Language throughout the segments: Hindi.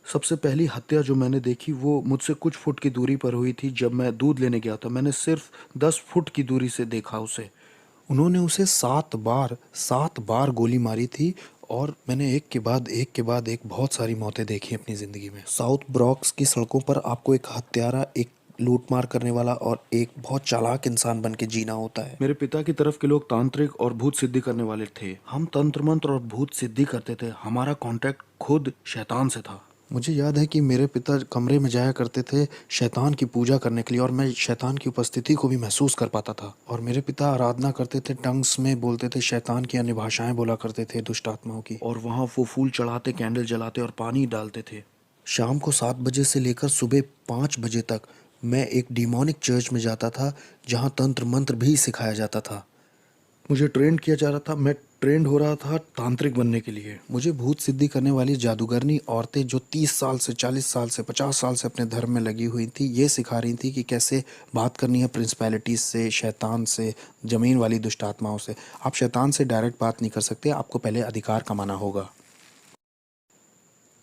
सबसे पहली हत्या जो मैंने देखी वो मुझसे कुछ फुट की दूरी पर हुई थी। जब मैं दूध लेने गया था, मैंने सिर्फ 10 फुट की दूरी से देखा उसे। उन्होंने उसे 7 बार गोली मारी थी। और मैंने एक के बाद एक बहुत सारी मौतें देखी अपनी ज़िंदगी में। साउथ ब्रॉक्स की सड़कों पर आपको एक हत्यारा, एक लूटमार करने वाला और एक बहुत चालाक इंसान बन के जीना होता है। मेरे पिता की तरफ के लोग तांत्रिक और भूत सिद्धि करने वाले थे। हम तंत्र मंत्र और भूत सिद्धि करते थे। हमारा कांटेक्ट खुद शैतान से था। मुझे याद है कि मेरे पिता कमरे में जाया करते थे शैतान की पूजा करने के लिए, और मैं शैतान की उपस्थिति को भी महसूस कर पाता था। और मेरे पिता आराधना करते थे, टंग्स में बोलते थे, शैतान की अन्य भाषाएं बोला करते थे, दुष्ट आत्माओं की। और वहाँ वो फूल चढ़ाते, कैंडल जलाते और पानी डालते थे। शाम को 7 बजे से लेकर सुबह 5 बजे तक मैं एक डिमोनिक चर्च में जाता था, जहाँ तंत्र मंत्र भी सिखाया जाता था। मुझे ट्रेंड किया जा रहा था। मैं ट्रेंड हो रहा था तांत्रिक बनने के लिए। मुझे भूत सिद्धि करने वाली जादूगरनी औरतें जो 30 साल से, 40 साल से, 50 साल से अपने धर्म में लगी हुई थी, ये सिखा रही थी कि कैसे बात करनी है प्रिंसिपैलिटीज से, शैतान से, ज़मीन वाली दुष्ट आत्माओं से। आप शैतान से डायरेक्ट बात नहीं कर सकते, आपको पहले अधिकार कमाना होगा।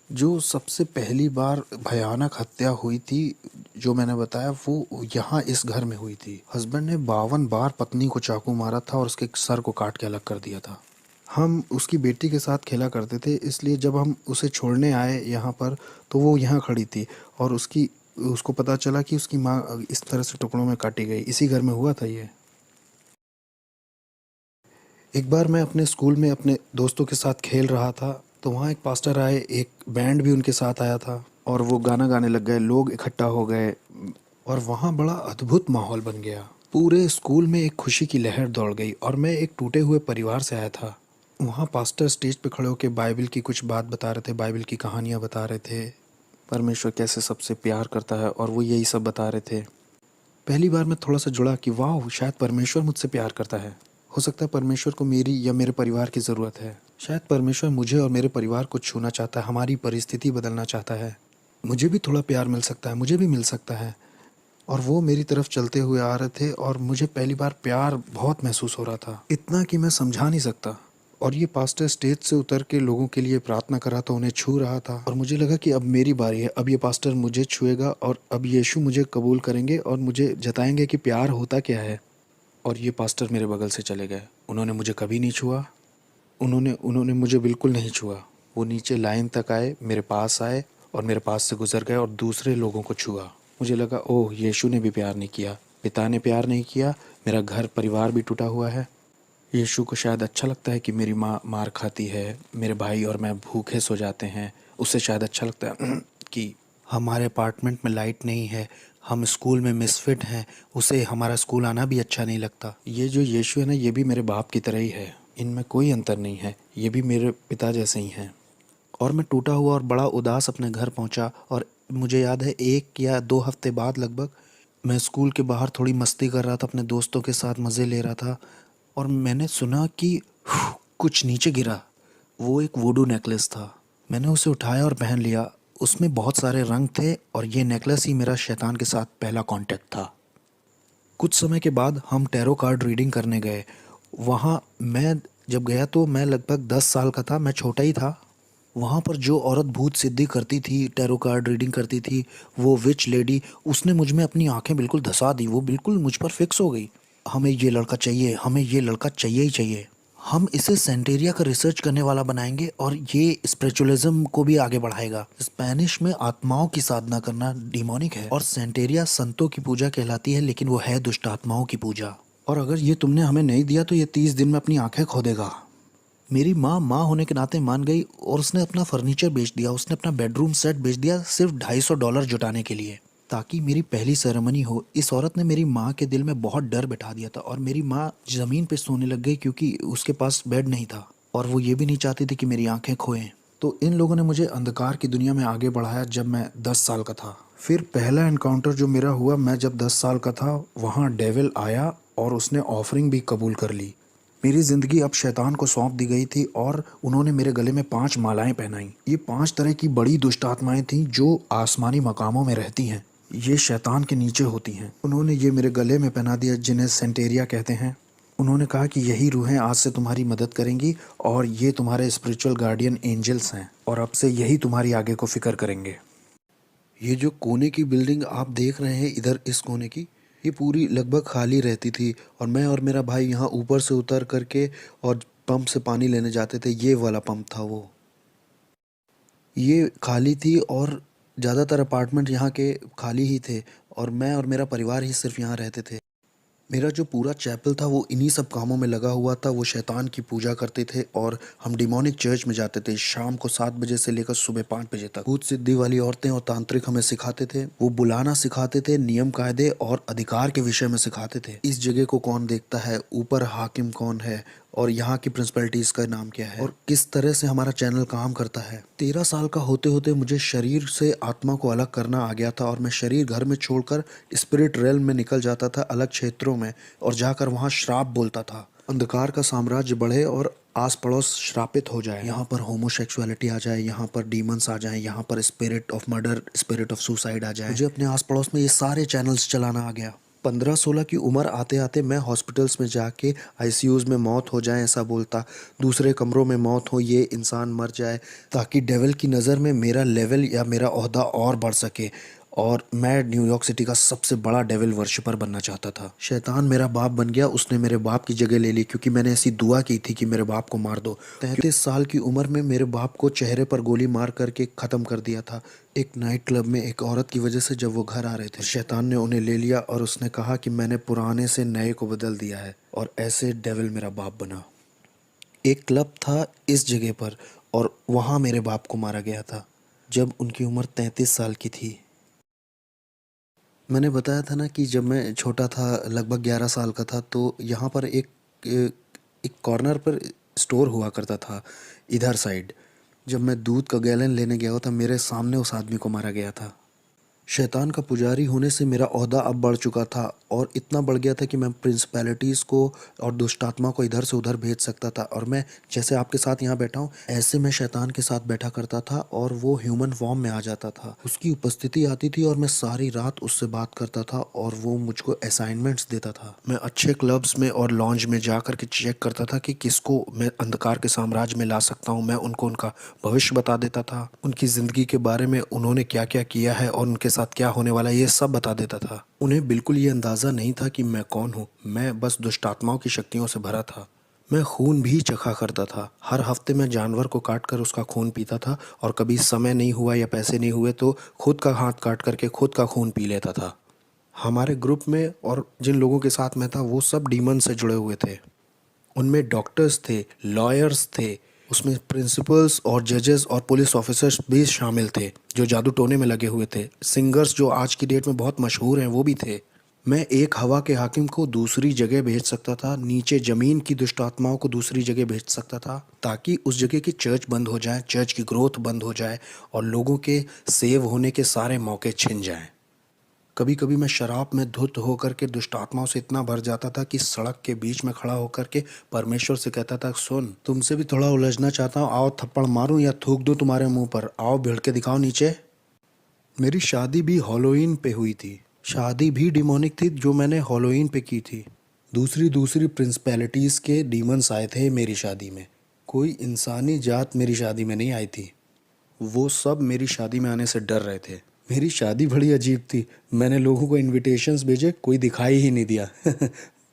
जो सबसे पहली बार भयानक हत्या हुई थी, जो मैंने बताया, वो यहाँ इस घर में हुई थी। हस्बैंड ने 52 बार पत्नी को चाकू मारा था और उसके सर को काट के अलग कर दिया था। हम उसकी बेटी के साथ खेला करते थे, इसलिए जब हम उसे छोड़ने आए यहाँ पर, तो वो यहाँ खड़ी थी। और उसको पता चला कि उसकी माँ इस तरह से टुकड़ों में काटी गई। इसी घर में हुआ था ये। एक बार मैं अपने स्कूल में अपने दोस्तों के साथ खेल रहा था, तो वहाँ एक पास्टर आए, एक बैंड भी उनके साथ आया था, और वो गाना गाने लग गए, लोग इकट्ठा हो गए, और वहाँ बड़ा अद्भुत माहौल बन गया। पूरे स्कूल में एक खुशी की लहर दौड़ गई, और मैं एक टूटे हुए परिवार से आया था। वहाँ पास्टर स्टेज पे खड़े होकर बाइबल की कुछ बात बता रहे थे, बाइबल की कहानियाँ बता रहे थे, परमेश्वर कैसे सबसे प्यार करता है, और वो यही सब बता रहे थे। पहली बार मैं थोड़ा सा जुड़ा कि वाह, शायद परमेश्वर मुझसे प्यार करता है। हो सकता है परमेश्वर को मेरी या मेरे परिवार की ज़रूरत है। शायद परमेश्वर मुझे और मेरे परिवार को छूना चाहता है, हमारी परिस्थिति बदलना चाहता है। मुझे भी थोड़ा प्यार मिल सकता है, मुझे भी मिल सकता है। और वो मेरी तरफ चलते हुए आ रहे थे, और मुझे पहली बार प्यार बहुत महसूस हो रहा था, इतना कि मैं समझा नहीं सकता। और ये पास्टर स्टेज से उतर के लोगों के लिए प्रार्थना कर रहा था, उन्हें छू रहा था, और मुझे लगा कि अब मेरी बारी है, अब ये पास्टर मुझे छुएगा, और अब यीशु मुझे कबूल करेंगे और मुझे जताएंगे कि प्यार होता क्या है। और ये पास्टर मेरे बगल से चले गए। उन्होंने मुझे कभी नहीं छुआ, उन्होंने उन्होंने मुझे बिल्कुल नहीं छुआ। वो नीचे लाइन तक आए, मेरे पास आए, और मेरे पास से गुजर गए और दूसरे लोगों को छुआ। मुझे लगा, ओह, यीशु ने भी प्यार नहीं किया, पिता ने प्यार नहीं किया, मेरा घर परिवार भी टूटा हुआ है। यीशु को शायद अच्छा लगता है कि मेरी माँ मार खाती है, मेरे भाई और मैं भूखे सो जाते हैं। उसे शायद अच्छा लगता है कि हमारे अपार्टमेंट में लाइट नहीं है, हम स्कूल में मिसफिट हैं, उसे हमारा स्कूल आना भी अच्छा नहीं लगता। ये जो यीशु है ना, ये भी मेरे बाप की तरह ही है, इनमें कोई अंतर नहीं है, ये भी मेरे पिता जैसे ही हैं। और मैं टूटा हुआ और बड़ा उदास अपने घर पहुंचा, और मुझे याद है 1 या 2 हफ्ते बाद लगभग, मैं स्कूल के बाहर थोड़ी मस्ती कर रहा था, अपने दोस्तों के साथ मज़े ले रहा था, और मैंने सुना कि कुछ नीचे गिरा। वो एक वुडू नेकलेस था। मैंने उसे उठाया और पहन लिया। उसमें बहुत सारे रंग थे, और ये नेकलेस ही मेरा शैतान के साथ पहला कांटेक्ट था। कुछ समय के बाद हम टैरो कार्ड रीडिंग करने गए। वहाँ मैं जब गया तो मैं लगभग 10 साल का था, मैं छोटा ही था। वहाँ पर जो औरत भूत सिद्धि करती थी, टैरो कार्ड रीडिंग करती थी, वो विच लेडी, उसने मुझ में अपनी आंखें बिल्कुल धंसा दी। वो बिल्कुल मुझ पर फिक्स हो गई। हमें ये लड़का चाहिए, हमें ये लड़का चाहिए ही चाहिए। हम इसे सेंटेरिया का रिसर्च करने वाला बनाएंगे, और ये स्पिरिचुअलिज्म को भी आगे बढ़ाएगा। स्पेनिश में आत्माओं की साधना करना डिमोनिक है, और सेंटेरिया संतों की पूजा कहलाती है, लेकिन वो है दुष्ट आत्माओं की पूजा। और अगर ये तुमने हमें नहीं दिया तो ये 30 दिन में अपनी आंखें खो देगा। मेरी माँ माँ होने के नाते मान गई, और उसने अपना फर्नीचर बेच दिया, उसने अपना बेडरूम सेट बेच दिया, सिर्फ $250 जुटाने के लिए, ताकि मेरी पहली सेरेमनी हो। इस औरत ने मेरी माँ के दिल में बहुत डर बिठा दिया था, और मेरी माँ ज़मीन पे सोने लग गई क्योंकि उसके पास बेड नहीं था, और वो ये भी नहीं चाहती थी कि मेरी आंखें खोएं। तो इन लोगों ने मुझे अंधकार की दुनिया में आगे बढ़ाया जब मैं 10 साल का था। फिर पहला एनकाउंटर जो मेरा हुआ, मैं जब 10 साल का था, वहाँ डेविल आया और उसने ऑफरिंग भी कबूल कर ली। मेरी ज़िंदगी अब शैतान को सौंप दी गई थी, और उन्होंने मेरे गले में 5 मालाएं पहनाई। ये 5 तरह की बड़ी दुष्ट आत्माएं थीं जो आसमानी मकामों में रहती हैं। ये शैतान के नीचे होती हैं। उन्होंने ये मेरे गले में पहना दिया, जिन्हें सेंटेरिया कहते हैं। उन्होंने कहा कि यही रूहें आज से तुम्हारी मदद करेंगी और ये तुम्हारे स्पिरिचुअल गार्डियन एंजल्स हैं और अब से यही तुम्हारी आगे को फिक्र करेंगे। ये जो कोने की बिल्डिंग आप देख रहे हैं इधर इस कोने की, ये पूरी लगभग खाली रहती थी और मैं और मेरा भाई यहाँ ऊपर से उतर करके और पंप से पानी लेने जाते थे। ये वाला पंप था वो। ये खाली थी और ज़्यादातर अपार्टमेंट यहाँ के खाली ही थे और मैं और मेरा परिवार ही सिर्फ यहाँ रहते थे। मेरा जो पूरा चैपल था वो इन्हीं सब कामों में लगा हुआ था। वो शैतान की पूजा करते थे और हम डिमोनिक चर्च में जाते थे शाम को 7 बजे से लेकर सुबह 5 बजे तक। भूत सिद्धि वाली औरतें और तांत्रिक हमें सिखाते थे। वो बुलाना सिखाते थे, नियम कायदे और अधिकार के विषय में सिखाते थे। इस जगह को कौन देखता है, ऊपर हाकिम कौन है और यहाँ की प्रिंसिपलिटीज का नाम क्या है और किस तरह से हमारा चैनल काम करता है। 13 साल का होते होते मुझे शरीर से आत्मा को अलग करना आ गया था और मैं शरीर घर में छोड़कर स्पिरिट रेल्म में निकल जाता था, अलग क्षेत्रों में, और जाकर वहाँ श्राप बोलता था। अंधकार का साम्राज्य बढ़े और आस पड़ोस श्रापित हो जाए। यहाँ पर होमोसेक्सुअलिटी आ जाए, यहाँ पर डीमंस आ जाए, यहाँ पर spirit of murder, spirit of suicide आ जाए। मुझे अपने आस पड़ोस में ये सारे चैनल्स चलाना आ गया। 15-16 की उम्र आते आते मैं हॉस्पिटल्स में जाके आईसीयूज़ में मौत हो जाए ऐसा बोलता, दूसरे कमरों में मौत हो, ये इंसान मर जाए, ताकि डेविल की नज़र में मेरा लेवल या मेरा ओहदा और बढ़ सके और मैं न्यूयॉर्क सिटी का सबसे बड़ा डेविल वर्शिपर बनना चाहता था। शैतान मेरा बाप बन गया, उसने मेरे बाप की जगह ले ली क्योंकि मैंने ऐसी दुआ की थी कि मेरे बाप को मार दो। 33 साल की उम्र में मेरे बाप को चेहरे पर गोली मार करके ख़त्म कर दिया था एक नाइट क्लब में एक औरत की वजह से। जब वो घर आ रहे थे, शैतान ने उन्हें ले लिया और उसने कहा कि मैंने पुराने से नए को बदल दिया है और ऐसे डेविल मेरा बाप बना। एक क्लब था इस जगह पर और वहाँ मेरे बाप को मारा गया था जब उनकी उम्र 33 साल की थी। मैंने बताया था ना कि जब मैं छोटा था, लगभग 11 साल का था, तो यहाँ पर एक कॉर्नर पर स्टोर हुआ करता था इधर साइड। जब मैं दूध का गैलन लेने गया था, मेरे सामने उस आदमी को मारा गया था। शैतान का पुजारी होने से मेरा ओहदा अब बढ़ चुका था और इतना बढ़ गया था कि मैं प्रिंसिपैलिटीज़ को और दुष्टात्मा को इधर से उधर भेज सकता था। और मैं जैसे आपके साथ यहाँ बैठा हूँ, ऐसे मैं शैतान के साथ बैठा करता था और वो ह्यूमन फॉर्म में आ जाता था। उसकी उपस्थिति आती थी और मैं सारी रात उससे बात करता था और वो मुझको असाइनमेंट्स देता था। मैं अच्छे क्लब्स में और लॉन्ज में जा कर के चेक करता था कि किसको मैं अंधकार के साम्राज्य में ला सकता हूँ। मैं उनको उनका भविष्य बता देता था, उनकी ज़िंदगी के बारे में उन्होंने क्या क्या किया है और उनके साथ क्या होने वाला है, ये सब बता देता था। उन्हें बिल्कुल ये अंदाज़ा नहीं था कि मैं कौन हूँ। मैं बस दुष्टात्माओं की शक्तियों से भरा था। मैं खून भी चखा करता था। हर हफ्ते मैं जानवर को काट कर उसका खून पीता था और कभी समय नहीं हुआ या पैसे नहीं हुए तो खुद का हाथ काट करके खुद का खून पी लेता था। हमारे ग्रुप में और जिन लोगों के साथ मैं था वो सब डीमन से जुड़े हुए थे। उनमें डॉक्टर्स थे, लॉयर्स थे, उसमें प्रिंसिपल्स और जजेस और पुलिस ऑफिसर्स भी शामिल थे जो जादू टोने में लगे हुए थे। सिंगर्स जो आज की डेट में बहुत मशहूर हैं वो भी थे। मैं एक हवा के हाकिम को दूसरी जगह भेज सकता था, नीचे ज़मीन की दुष्ट आत्माओं को दूसरी जगह भेज सकता था ताकि उस जगह की चर्च बंद हो जाए, चर्च की ग्रोथ बंद हो जाए और लोगों के सेव होने के सारे मौके छिन जाएं। कभी कभी मैं शराब में धुत होकर के दुष्ट आत्माओं से इतना भर जाता था कि सड़क के बीच में खड़ा होकर के परमेश्वर से कहता था, सुन, तुमसे भी थोड़ा उलझना चाहता हूँ, आओ थप्पड़ मारूं या थूक दूं तुम्हारे मुंह पर, आओ भिड़ के दिखाओ नीचे। मेरी शादी भी हॉलोवीन पे हुई थी। शादी भी डिमोनिक थी जो मैंने हॉलोवीन पे की थी। दूसरी दूसरी प्रिंसिपैलिटीज़ के डीमंस आए थे मेरी शादी में। कोई इंसानी जात मेरी शादी में नहीं आई थी। वो सब मेरी शादी में आने से डर रहे थे। मेरी शादी बड़ी अजीब थी। मैंने लोगों को इनविटेशंस भेजे, कोई दिखाई ही नहीं दिया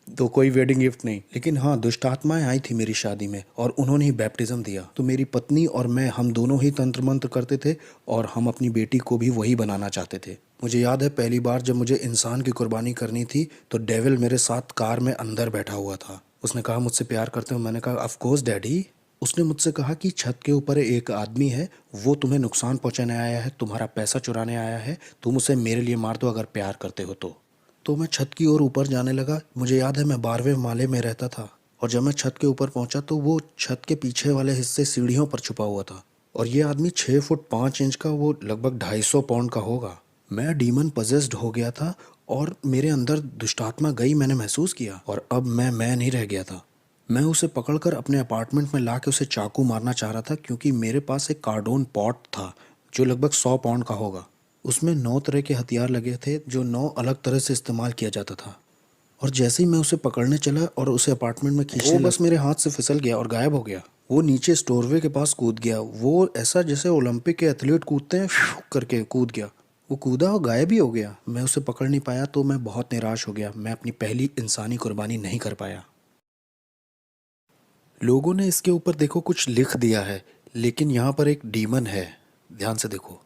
तो कोई वेडिंग गिफ्ट नहीं। लेकिन हाँ, दुष्ट आत्माएं आई थी मेरी शादी में और उन्होंने ही बैप्टिज्म दिया। तो मेरी पत्नी और मैं, हम दोनों ही तंत्र मंत्र करते थे और हम अपनी बेटी को भी वही बनाना चाहते थे। मुझे याद है पहली बार जब मुझे इंसान की कुर्बानी करनी थी तो डेविल मेरे साथ कार में अंदर बैठा हुआ था। उसने कहा, मुझसे प्यार करते हो? मैंने कहा, ऑफ कोर्स डैडी। उसने मुझसे कहा कि छत के ऊपर एक आदमी है, वो तुम्हें नुकसान पहुंचाने आया है, तुम्हारा पैसा चुराने आया है, तुम उसे मेरे लिए मार दो अगर प्यार करते हो तो मैं छत की ओर ऊपर जाने लगा। मुझे याद है मैं 12वें माले में रहता था और जब मैं छत के ऊपर पहुंचा तो वो छत के पीछे वाले हिस्से सीढ़ियों पर छुपा हुआ था और ये आदमी 6 फुट 5 इंच का, वो लगभग 250 पाउंड का होगा। मैं डीमन पजेस्ड हो गया था और मेरे अंदर दुष्टात्मा गई, मैंने महसूस किया और अब मैं नहीं रह गया था। मैं उसे पकड़कर अपने अपार्टमेंट में ला के उसे चाकू मारना चाह रहा था क्योंकि मेरे पास एक कार्डोन पॉट था जो लगभग 100 पाउंड का होगा। उसमें 9 तरह के हथियार लगे थे जो 9 अलग तरह से इस्तेमाल किया जाता था और जैसे ही मैं उसे पकड़ने चला और उसे अपार्टमेंट में खींचने लगा, बस मेरे हाथ से फिसल गया और गायब हो गया। वो नीचे स्टोरवे के पास कूद गया। वो ऐसा जैसे ओलंपिक के एथलीट कूदते हैं, फ्यू करके कूद गया। वो कूदा और गायब ही हो गया। मैं उसे पकड़ नहीं पाया तो मैं बहुत निराश हो गया। मैं अपनी पहली इंसानी कुर्बानी नहीं कर पाया। लोगों ने इसके ऊपर देखो कुछ लिख दिया है, लेकिन यहाँ पर एक डीमन है। ध्यान से देखो,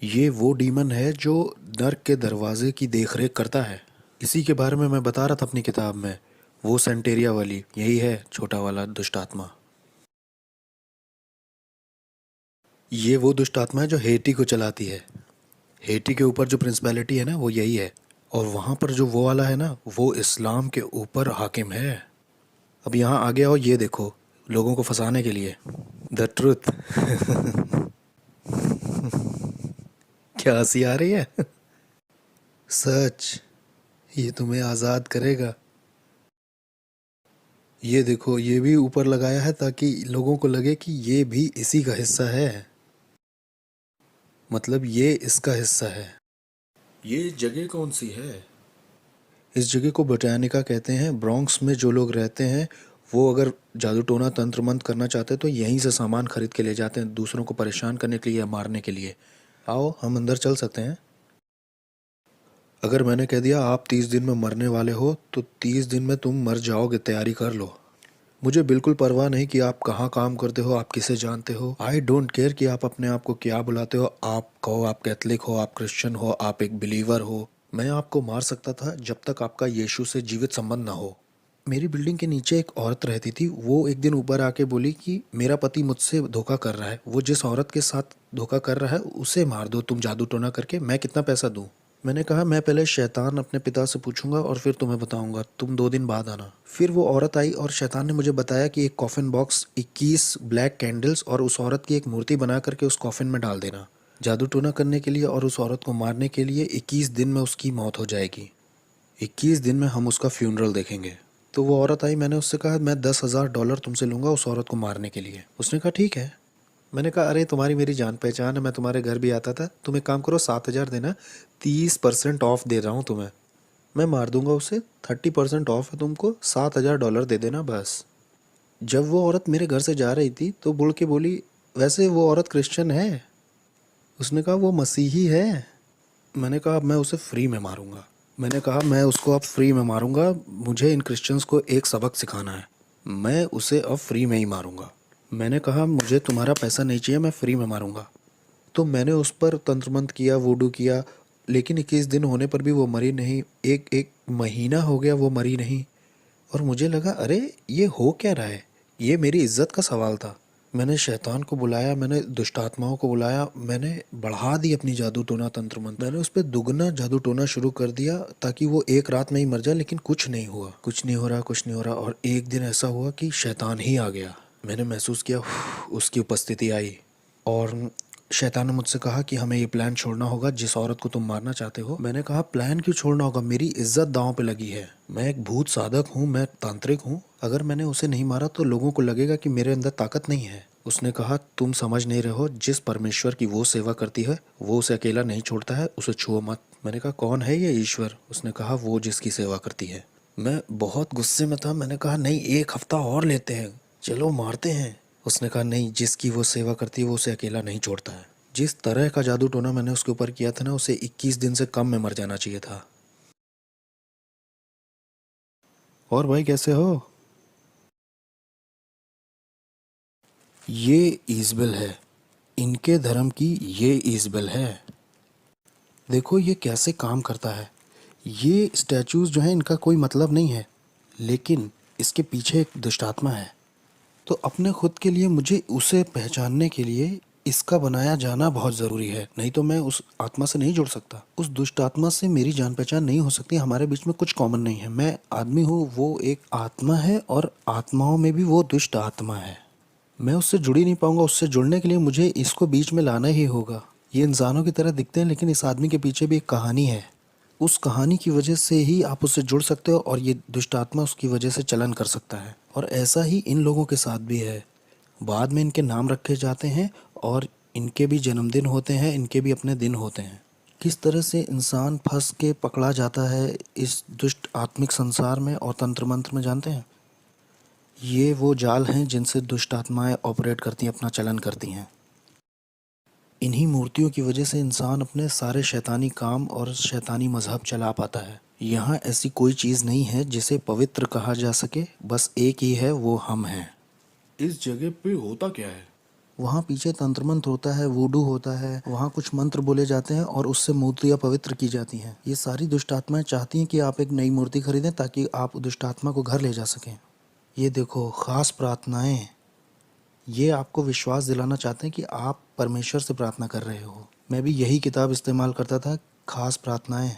ये वो डीमन है जो नर्क के दरवाजे की देखरेख करता है। इसी के बारे में मैं बता रहा था अपनी किताब में। वो सेंटेरिया वाली यही है, छोटा वाला दुष्ट आत्मा। ये वो दुष्ट आत्मा है जो हेटी को चलाती है। हेटी के ऊपर जो प्रिंसिपैलिटी है ना, वो यही है। और वहाँ पर जो वो वाला है ना, वो इस्लाम के ऊपर हाकिम है। अब यहाँ आ गया हो, ये देखो, लोगों को फंसाने के लिए द ट्रुथ। क्या हंसी आ रही है? सच, ये तुम्हें आज़ाद करेगा। ये देखो, ये भी ऊपर लगाया है ताकि लोगों को लगे कि ये भी इसी का हिस्सा है, मतलब ये इसका हिस्सा है। ये जगह कौन सी है? इस जगह को बोटानिका कहते हैं। ब्रॉन्क्स में जो लोग रहते हैं वो अगर जादू टोना तंत्र मंत्र करना चाहते हैं तो यहीं से सामान खरीद के ले जाते हैं, दूसरों को परेशान करने के लिए या मारने के लिए। आओ, हम अंदर चल सकते हैं। अगर मैंने कह दिया आप 30 दिन में मरने वाले हो तो 30 दिन में तुम मर जाओगे, तैयारी कर लो। मुझे बिल्कुल परवाह नहीं कि आप कहाँ काम करते हो, आप किसे जानते हो। आई डोंट केयर कि आप अपने आप को क्या बुलाते हो। आप कहो आप कैथलिक हो, आप क्रिश्चियन हो, आप एक बिलीवर हो। मैं आपको मार सकता था जब तक आपका यीशु से जीवित संबंध ना हो। मेरी बिल्डिंग के नीचे एक औरत रहती थी। वो एक दिन ऊपर आके बोली कि मेरा पति मुझसे धोखा कर रहा है। वो जिस औरत के साथ धोखा कर रहा है उसे मार दो तुम जादू टोना करके, मैं कितना पैसा दूं। मैंने कहा मैं पहले शैतान अपने पिता से पूछूंगा और फिर तुम्हें बताऊंगा, तुम 2 दिन बाद आना। फिर वो औरत आई और शैतान ने मुझे बताया कि एक कॉफिन बॉक्स, 21 ब्लैक कैंडल्स और उस औरत की एक मूर्ति बना करके उस कॉफिन में डाल देना, जादू टोना करने के लिए और उस औरत को मारने के लिए। 21 दिन में उसकी मौत हो जाएगी। 21 दिन में हम उसका फ्यूनरल देखेंगे। तो वो औरत आई, मैंने उससे कहा मैं $10,000 तुमसे लूँगा उस औरत को मारने के लिए। उसने कहा ठीक है। मैंने कहा अरे तुम्हारी मेरी जान पहचान है, मैं तुम्हारे घर भी आता था। तुम एक काम करो, 7,000 देना, 30% ऑफ दे रहा हूँ तुम्हें। मैं मार दूंगा उसे, 30% ऑफ है तुमको, $7,000 दे देना बस। जब वो औरत मेरे घर से जा रही थी तो बुड़ के बोली वैसे वो औरत क्रिश्चियन है। उसने कहा वो मसीही है। मैंने कहा अब मैं उसे फ्री में मारूंगा। मैंने कहा मैं उसको अब फ्री में मारूंगा, मुझे इन क्रिश्चियंस को एक सबक सिखाना है। मैं उसे अब फ्री में ही मारूंगा। मैंने कहा मुझे तुम्हारा पैसा नहीं चाहिए, मैं फ्री में मारूंगा। तो मैंने उस पर तंत्र मंत्र किया, वूडू किया, लेकिन 21 दिन होने पर भी वो मरी नहीं। एक एक महीना हो गया वो मरी नहीं। और मुझे लगा अरे ये हो क्या रहा है, ये मेरी इज्जत का सवाल था। मैंने शैतान को बुलाया, मैंने दुष्ट आत्माओं को बुलाया, मैंने बढ़ा दी अपनी जादू टोना तंत्र मंत्र। मैंने उस पर दुगना जादू टोना शुरू कर दिया ताकि वो एक रात में ही मर जाए, लेकिन कुछ नहीं हुआ, कुछ नहीं हो रहा, कुछ नहीं हो रहा। और एक दिन ऐसा हुआ कि शैतान ही आ गया। मैंने महसूस किया उसकी उपस्थिति आई और शैतान ने मुझसे कहा कि हमें ये प्लान छोड़ना होगा जिस औरत को तुम मारना चाहते हो। मैंने कहा प्लान क्यों छोड़ना होगा, मेरी इज्जत दांव पे लगी है। मैं एक भूत साधक हूँ, मैं तांत्रिक हूँ। अगर मैंने उसे नहीं मारा तो लोगों को लगेगा कि मेरे अंदर ताकत नहीं है। उसने कहा तुम समझ नहीं रहे हो, जिस परमेश्वर की वो सेवा करती है वो उसे अकेला नहीं छोड़ता है, उसे छुओ मत। मैंने कहा कौन है ये ईश्वर? उसने कहा वो जिसकी सेवा करती है। मैं बहुत गुस्से में था। मैंने कहा नहीं, 1 हफ्ता और लेते हैं, चलो मारते हैं। उसने कहा नहीं, जिसकी वो सेवा करती है वो उसे अकेला नहीं छोड़ता है। जिस तरह का जादू टोना मैंने उसके ऊपर किया था ना, उसे 21 दिन से कम में मर जाना चाहिए था। और भाई कैसे हो? ये ईजबेल है, इनके धर्म की ये ईजबेल है। देखो ये कैसे काम करता है। ये स्टैचूज जो हैं इनका कोई मतलब नहीं है, लेकिन इसके पीछे एक दुष्टात्मा है। तो अपने खुद के लिए मुझे उसे पहचानने के लिए इसका बनाया जाना बहुत ज़रूरी है, नहीं तो मैं उस आत्मा से नहीं जुड़ सकता। उस दुष्ट आत्मा से मेरी जान पहचान नहीं हो सकती। हमारे बीच में कुछ कॉमन नहीं है। मैं आदमी हूँ, वो एक आत्मा है, और आत्माओं में भी वो दुष्ट आत्मा है। मैं उससे जुड़ ही नहीं पाऊंगा। उससे जुड़ने के लिए मुझे इसको बीच में लाना ही होगा। ये इंसानों की तरह दिखते हैं, लेकिन इस आदमी के पीछे भी एक कहानी है। उस कहानी की वजह से ही आप उससे जुड़ सकते हो, और ये दुष्ट आत्मा उसकी वजह से चलन कर सकता है। और ऐसा ही इन लोगों के साथ भी है। बाद में इनके नाम रखे जाते हैं और इनके भी जन्मदिन होते हैं, इनके भी अपने दिन होते हैं। किस तरह से इंसान फंस के पकड़ा जाता है इस दुष्ट आत्मिक संसार में और तंत्र मंत्र में, जानते हैं? ये वो जाल हैं जिनसे दुष्ट आत्माएं ऑपरेट करती हैं, अपना चलन करती हैं। इन्हीं मूर्तियों की वजह से इंसान अपने सारे शैतानी काम और शैतानी मजहब चला पाता है। यहाँ ऐसी कोई चीज़ नहीं है जिसे पवित्र कहा जा सके, बस एक ही है, वो हम हैं। इस जगह पे होता क्या है? वहाँ पीछे तंत्र मंत्र होता है, वूडू होता है, वहाँ कुछ मंत्र बोले जाते हैं और उससे मूर्तियाँ पवित्र की जाती हैं। ये सारी दुष्ट आत्माएं चाहती हैं कि आप एक नई मूर्ति खरीदें ताकि आप दुष्ट आत्मा को घर ले जा सकें। ये देखो, खास प्रार्थनाएं, ये आपको विश्वास दिलाना चाहते हैं कि आप परमेश्वर से प्रार्थना कर रहे हो। मैं भी यही किताब इस्तेमाल करता था, खास प्रार्थनाएं।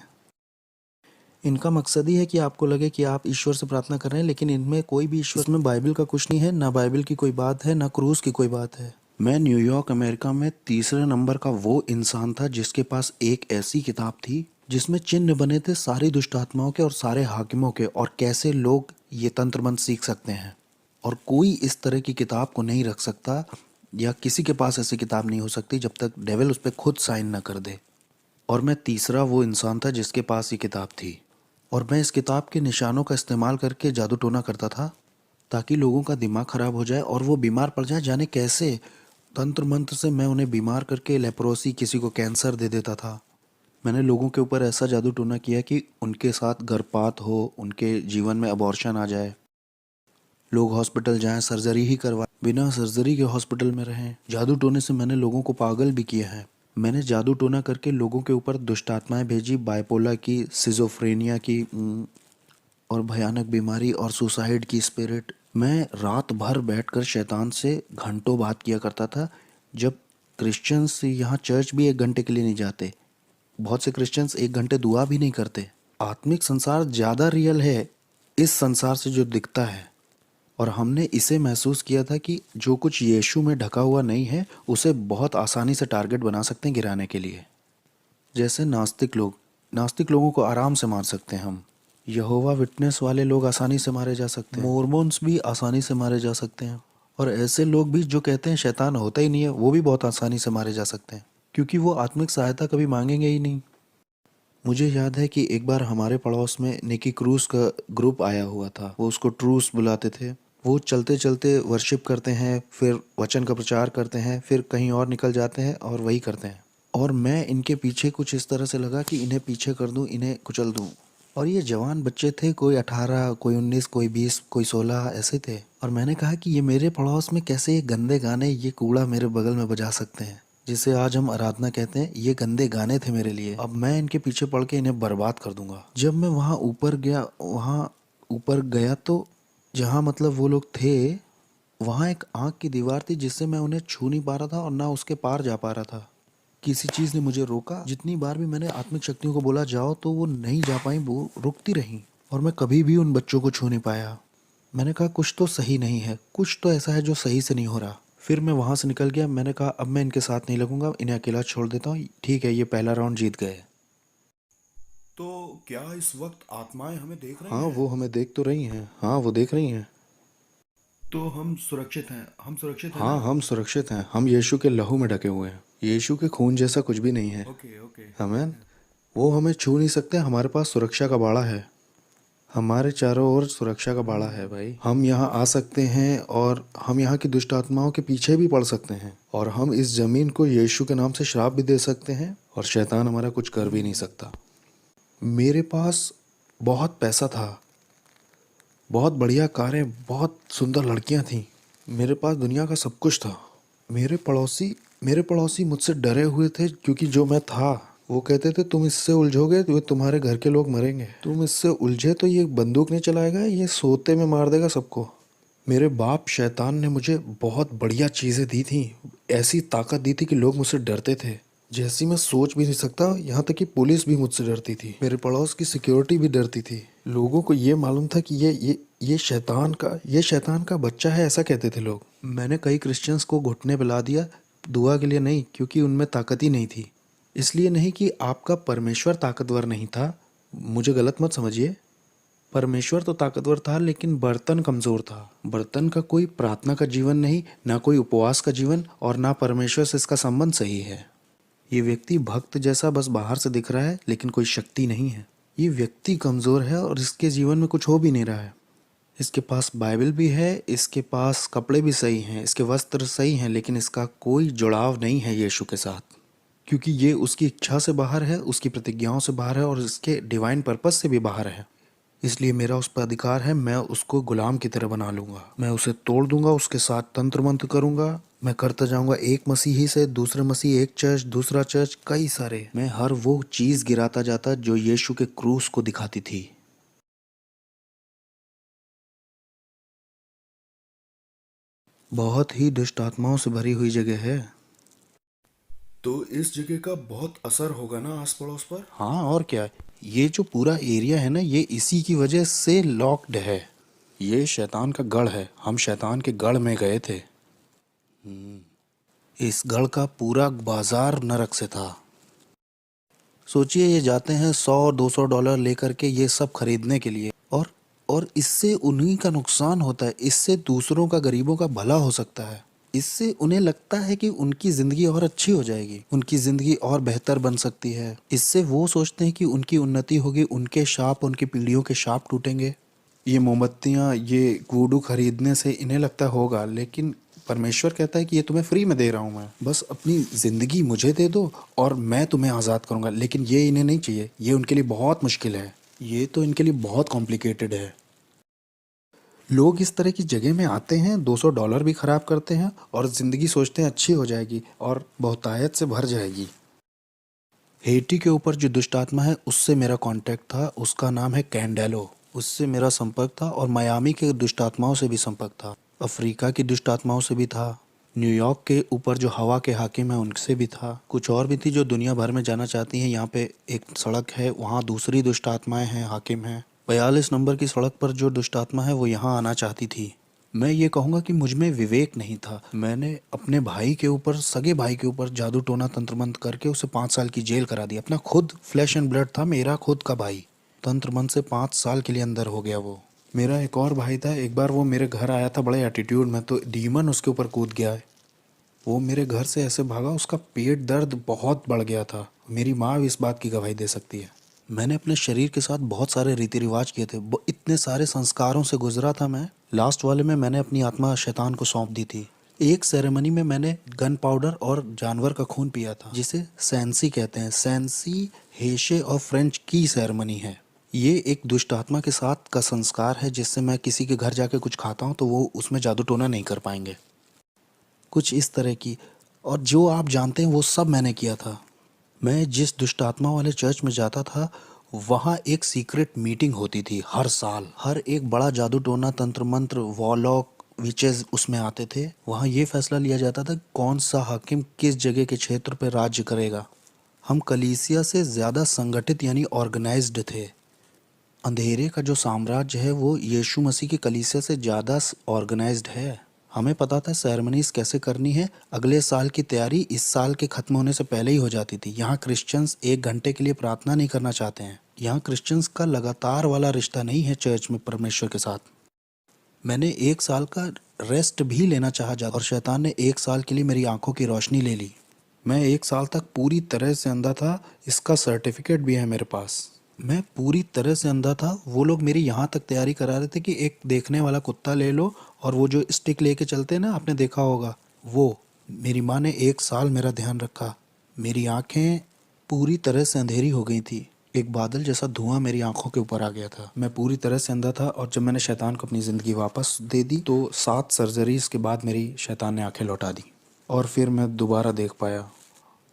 इनका मकसद ही है कि आपको लगे कि आप ईश्वर से प्रार्थना कर रहे हैं, लेकिन इनमें कोई भी ईश्वर, इसमें बाइबल का कुछ नहीं है, ना बाइबल की कोई बात है, ना क्रूस की कोई बात है। मैं न्यूयॉर्क अमेरिका में तीसरे नंबर का वो इंसान था जिसके पास एक ऐसी किताब थी जिसमें चिन्ह बने थे सारी दुष्ट आत्माओं के और सारे हाकिमों के, और कैसे लोग ये तंत्र मंत्र सीख सकते हैं। और कोई इस तरह की किताब को नहीं रख सकता, या किसी के पास ऐसी किताब नहीं हो सकती जब तक डेविल उस पर खुद साइन न कर दे। और मैं तीसरा वो इंसान था जिसके पास ये किताब थी, और मैं इस किताब के निशानों का इस्तेमाल करके जादू टोना करता था ताकि लोगों का दिमाग खराब हो जाए और वो बीमार पड़ जाए। जाने कैसे तंत्र मंत्र से मैं उन्हें बीमार करके लेप्रोसी, किसी को कैंसर दे देता था। मैंने लोगों के ऊपर ऐसा जादू टोना किया कि उनके साथ गर्भपात हो, उनके जीवन में अबॉर्शन आ जाए, लोग हॉस्पिटल जाएं, सर्जरी ही करवाएं, बिना सर्जरी के हॉस्पिटल में रहें। जादू टोने से मैंने लोगों को पागल भी किया है। मैंने जादू टोना करके लोगों के ऊपर दुष्ट आत्माएं भेजी, बाइपोला की, सिजोफ्रेनिया की, और भयानक बीमारी और सुसाइड की स्पिरिट। मैं रात भर बैठकर शैतान से घंटों बात किया करता था। जब क्रिश्चियंस यहाँ चर्च भी 1 घंटे के लिए नहीं जाते, बहुत से क्रिश्चियंस 1 घंटे दुआ भी नहीं करते। आत्मिक संसार ज़्यादा रियल है इस संसार से जो दिखता है, और हमने इसे महसूस किया था कि जो कुछ यीशु में ढका हुआ नहीं है उसे बहुत आसानी से टारगेट बना सकते हैं गिराने के लिए। जैसे नास्तिक लोगों को आराम से मार सकते हैं हम। यहोवा विटनेस वाले लोग आसानी से मारे जा सकते हैं, मोर्मोन्स भी आसानी से मारे जा सकते हैं, और ऐसे लोग भी जो कहते हैं शैतान होता ही नहीं है, वो भी बहुत आसानी से मारे जा सकते हैं, क्योंकि वो आत्मिक सहायता कभी मांगेंगे ही नहीं। मुझे याद है कि एक बार हमारे पड़ोस में निकी क्रूस का ग्रुप आया हुआ था। वो उसको ट्रूस बुलाते थे। वो चलते चलते वर्शिप करते हैं, फिर वचन का प्रचार करते हैं, फिर कहीं और निकल जाते हैं और वही करते हैं। और मैं इनके पीछे कुछ इस तरह से लगा कि इन्हें पीछे कर दूं, इन्हें कुचल दूं। और ये जवान बच्चे थे, कोई 18, कोई 19, कोई 20, कोई 16 ऐसे थे। और मैंने कहा कि ये मेरे पड़ोस में कैसे ये गंदे गाने, ये कूड़ा मेरे बगल में बजा सकते हैं, जिसे आज हम आराधना कहते हैं। ये गंदे गाने थे मेरे लिए। अब मैं इनके पीछे पड़ के इन्हें बर्बाद कर दूंगा। जब मैं वहाँ ऊपर गया तो जहाँ मतलब वो लोग थे, वहाँ एक आँख की दीवार थी जिससे मैं उन्हें छू नहीं पा रहा था और ना उसके पार जा पा रहा था। किसी चीज़ ने मुझे रोका। जितनी बार भी मैंने आत्मिक शक्तियों को बोला जाओ तो वो नहीं जा पाई, वो रुकती रहीं, और मैं कभी भी उन बच्चों को छू नहीं पाया। मैंने कहा कुछ तो सही नहीं है, कुछ तो ऐसा है जो सही से नहीं हो रहा। फिर मैं वहाँ से निकल गया। मैंने कहा अब मैं इनके साथ नहीं लगूंगा, इन्हें अकेला छोड़ देता हूँ। ठीक है, ये पहला राउंड जीत गए। तो क्या इस वक्त आत्माएं हमें देख रही हाँ, हैं? वो हमें देख तो रही हैं। हाँ, वो देख रही हैं। तो हम सुरक्षित हैं, हम सुरक्षित हैं हाँ, ना? हम सुरक्षित हैं। हम यीशु के लहू में ढके हुए हैं। यीशु के खून जैसा कुछ भी नहीं है। Okay okay. आमीन। वो हमें छू नहीं सकते। हमारे पास सुरक्षा का बाड़ा है। हमारे चारों ओर सुरक्षा का बाड़ा है भाई। हम यहाँ आ सकते हैं और हम यहाँ की दुष्ट आत्माओं के पीछे भी पड़ सकते हैं, और हम इस जमीन को यीशु के नाम से श्राप भी दे सकते हैं, और शैतान हमारा कुछ कर भी नहीं सकता। मेरे पास बहुत पैसा था, बहुत बढ़िया कारें, बहुत सुंदर लड़कियां थीं। मेरे पास दुनिया का सब कुछ था। मेरे पड़ोसी मुझसे डरे हुए थे, क्योंकि जो मैं था, वो कहते थे तुम इससे उलझोगे तो तुम्हारे घर के लोग मरेंगे। तुम इससे उलझे तो ये बंदूक नहीं चलाएगा, ये सोते में मार देगा सबको। मेरे बाप शैतान ने मुझे बहुत बढ़िया चीज़ें दी थी, ऐसी ताकत दी थी कि लोग मुझसे डरते थे, जैसी मैं सोच भी नहीं सकता। यहाँ तक कि पुलिस भी मुझसे डरती थी, मेरे पड़ोस की सिक्योरिटी भी डरती थी। लोगों को ये मालूम था कि ये शैतान का बच्चा है, ऐसा कहते थे लोग। मैंने कई क्रिश्चियंस को घुटने पिला दिया, दुआ के लिए नहीं, क्योंकि उनमें ताकत ही नहीं थी। इसलिए नहीं कि आपका परमेश्वर ताकतवर नहीं था, मुझे गलत मत समझिए। परमेश्वर तो ताकतवर था, लेकिन बर्तन कमज़ोर था। बर्तन का कोई प्रार्थना का जीवन नहीं, ना कोई उपवास का जीवन, और ना परमेश्वर से इसका संबंध सही है। ये व्यक्ति भक्त जैसा बस बाहर से दिख रहा है, लेकिन कोई शक्ति नहीं है। ये व्यक्ति कमज़ोर है और इसके जीवन में कुछ हो भी नहीं रहा है। इसके पास बाइबल भी है, इसके पास कपड़े भी सही हैं, इसके वस्त्र सही हैं, लेकिन इसका कोई जुड़ाव नहीं है यीशु के साथ, क्योंकि ये उसकी इच्छा से बाहर है, उसकी प्रतिज्ञाओं से बाहर है और इसके डिवाइन पर्पस से भी बाहर है। इसलिए मेरा उस पर अधिकार है, मैं उसको गुलाम की तरह बना लूँगा, मैं उसे तोड़ दूंगा, उसके साथ तंत्र मंत्र करूँगा, मैं करता जाऊँगा एक मसीही से दूसरे मसीह, एक चर्च दूसरा चर्च, कई सारे। मैं हर वो चीज़ गिराता जाता जो यीशु के क्रूस को दिखाती थी। बहुत ही दुष्ट आत्माओं से भरी हुई जगह है। तो इस जगह का बहुत असर होगा ना आस पड़ोस पर। हाँ, और क्या। ये जो पूरा एरिया है ना, ये इसी की वजह से लॉक्ड है। ये शैतान का गढ़ है, हम शैतान के गढ़ में गए थे। इस गढ़ का पूरा बाजार नरक से था। सोचिए, ये जाते हैं 100-200 डॉलर लेकर के ये सब खरीदने के लिए, और इससे उन्हीं का नुकसान होता है, इससे दूसरों का, गरीबों का भला हो सकता है। इससे उन्हें लगता है कि उनकी ज़िंदगी और अच्छी हो जाएगी, उनकी ज़िंदगी और बेहतर बन सकती है। इससे वो सोचते हैं कि उनकी उन्नति होगी, उनके शाप, उनकी पीढ़ियों के शाप टूटेंगे। ये मोमबत्तियाँ, ये वुडू खरीदने से इन्हें लगता होगा, लेकिन परमेश्वर कहता है कि ये तुम्हें फ्री में दे रहा हूँ मैं, बस अपनी ज़िंदगी मुझे दे दो और मैं तुम्हें आज़ाद करूँगा। लेकिन ये इन्हें नहीं चाहिए, ये उनके लिए बहुत मुश्किल है, ये तो इनके लिए बहुत कॉम्प्लिकेटेड है। लोग इस तरह की जगह में आते हैं, 200 डॉलर भी खराब करते हैं और ज़िंदगी सोचते हैं अच्छी हो जाएगी और बहुतायत से भर जाएगी। हेटी के ऊपर जो दुष्ट आत्मा है उससे मेरा कांटेक्ट था, उसका नाम है कैंडेलो, उससे मेरा संपर्क था। और मियामी के दुष्ट आत्माओं से भी संपर्क था, अफ्रीका की दुष्ट आत्माओं से भी था, न्यूयॉर्क के ऊपर जो हवा के हाकिम है उनसे भी था, कुछ और भी थी जो दुनिया भर में जाना चाहती हैं। यहाँ पे एक सड़क है, वहाँ दूसरी दुष्ट आत्माएं हैं, हाकिम हैं। 42 नंबर की सड़क पर जो दुष्ट आत्मा है वो यहाँ आना चाहती थी। मैं ये कहूँगा कि मुझ में विवेक नहीं था। मैंने अपने भाई के ऊपर, सगे भाई के ऊपर जादू टोना तंत्र मंत्र करके उसे 5 साल की जेल करा दी। अपना खुद फ्लैश एंड ब्लड था, मेरा खुद का भाई, तंत्र मंत्र से 5 साल के लिए अंदर हो गया वो। मेरा एक और भाई था, एक बार वो मेरे घर आया था बड़े एटीट्यूड में, तो डीमन उसके ऊपर कूद गया है। वो मेरे घर से ऐसे भागा, उसका पेट दर्द बहुत बढ़ गया था। मेरी माँ भी इस बात की गवाही दे सकती है। मैंने अपने शरीर के साथ बहुत सारे रीति रिवाज किए थे, इतने सारे संस्कारों से गुजरा था मैं। लास्ट वाले में मैंने अपनी आत्मा शैतान को सौंप दी थी। एक सेरेमनी में मैंने गन पाउडर और जानवर का खून पिया था, जिसे सैंसी कहते हैं। सैंसी हेशे और फ्रेंच की सेरेमनी है। ये एक दुष्ट आत्मा के साथ का संस्कार है, जिससे मैं किसी के घर जाके कुछ खाता हूँ तो वो उसमें जादू टोना नहीं कर पाएंगे, कुछ इस तरह की। और जो आप जानते हैं वो सब मैंने किया था। मैं जिस दुष्ट आत्मा वाले चर्च में जाता था, वहाँ एक सीक्रेट मीटिंग होती थी हर साल। हर एक बड़ा जादू टोना, तंत्र मंत्र, वॉलॉक, विचेस उसमें आते थे। वहाँ ये फैसला लिया जाता था कौन सा हाकिम किस जगह के क्षेत्र पर राज्य करेगा। हम कलीसिया से ज़्यादा संगठित यानी ऑर्गेनाइज्ड थे। अंधेरे का जो साम्राज्य है वो यीशु मसीह की कलीसिया से ज़्यादा ऑर्गेनाइज्ड है। हमें पता था सेरेमनीज कैसे करनी है। अगले साल की तैयारी इस साल के ख़त्म होने से पहले ही हो जाती थी। यहाँ क्रिश्चियंस 1 घंटे के लिए प्रार्थना नहीं करना चाहते हैं। यहाँ क्रिश्चियंस का लगातार वाला रिश्ता नहीं है चर्च में परमेश्वर के साथ। मैंने 1 साल का रेस्ट भी लेना चाहा जा, और शैतान ने 1 साल के लिए मेरी आंखों की रोशनी ले ली। मैं 1 साल तक पूरी तरह से अंधा था, इसका सर्टिफिकेट भी है मेरे पास। मैं पूरी तरह से अंधा था। वो लोग मेरी यहाँ तक तैयारी करा रहे थे कि एक देखने वाला कुत्ता ले लो, और वो जो स्टिक लेके चलते हैं ना, आपने देखा होगा वो। मेरी माँ ने 1 साल मेरा ध्यान रखा। मेरी आंखें पूरी तरह से अंधेरी हो गई थी। एक बादल जैसा धुआं मेरी आंखों के ऊपर आ गया था। मैं पूरी तरह से अंधा था, और जब मैंने शैतान को अपनी ज़िंदगी वापस दे दी तो 7 सर्जरीज के बाद मेरी शैतान ने आंखें लौटा दी, और फिर मैं दोबारा देख पाया।